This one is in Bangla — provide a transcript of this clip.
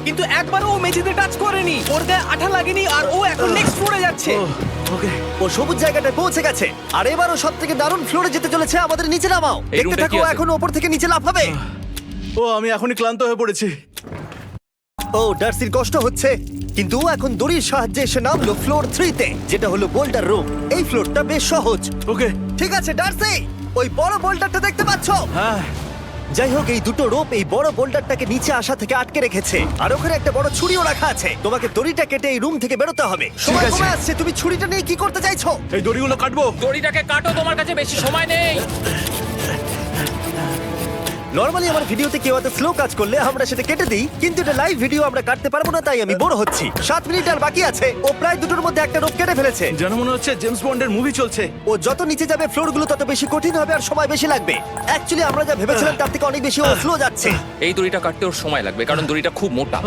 কিন্তু একবারও ও মেঝেতে টাচ করেনি, ওর গায়ে আঠা লাগেনি, আর ও এখন নেক্সট ফ্লোরে যাচ্ছে। ওকে, ও সবুজ জায়গাটায় পৌঁছে গেছে। আর এবারও সব থেকে দারুণ ফ্লোরে যেতে চলেছে। আমাদের নিচে নামাও। এই দেখতে রুমটা থাকো, কি আছে? এখন ওপর থেকে নিচে লাফাবে। ও আমি এখনই ক্লান্ত হয়ে পড়েছি। ও ডার্সির কষ্ট হচ্ছে, কিন্তু ও এখন দড়ির সাহায্যে এসে নামলো ফ্লোর 3 তে, যেটা হলো বোল্টার রুম। এই ফ্লোরটা বেশ সহজ। ওকে। ঠিক আছে ডার্সি, ওই বড় বোল্ডারটা দেখতে পাচ্ছো? হ্যাঁ। যাই হোক, এই দুটো রোপ এই বড় বোল্ডারটাকে নিচে আসা থেকে আটকে রেখেছে, আর ওখানে একটা বড় ছুরিও রাখা আছে। তোমাকে দড়িটা কেটে এই রুম থেকে বেরোতে হবে। সময় আছে। কমে আসছে, তুমি ছুরিটা নিয়ে কি করতে চাইছো? এই দড়িগুলো কাটবো। দড়িটাকে কাটো, তোমার কাছে বেশি সময় নেই। নরমালি আমার ভিডিওতে কেউ এত স্লো কাজ করলে আমরা সেটা কেটে দিই, কিন্তু এটা লাইভ ভিডিও, আমরা কাটতে পারবো না, তাই আমি বোর হচ্ছি। 7 মিনিট আর বাকি আছে। ও প্রায় দুটোর মধ্যে একটা রোপ কেটে ফেলেছে। যেন মনে হচ্ছে জেমস বন্ডের মুভি চলছে। ও যত নিচে যাবে ফ্লোরগুলো তত বেশি কঠিন হবে আর সময় বেশি লাগবে। অ্যাকচুয়ালি আমরা যা ভেবেছিলাম তার থেকে অনেক বেশি ও স্লো যাচ্ছে। এই দড়িটা কাটতে ওর সময় লাগবে, কারণ দড়িটা খুব মোটা।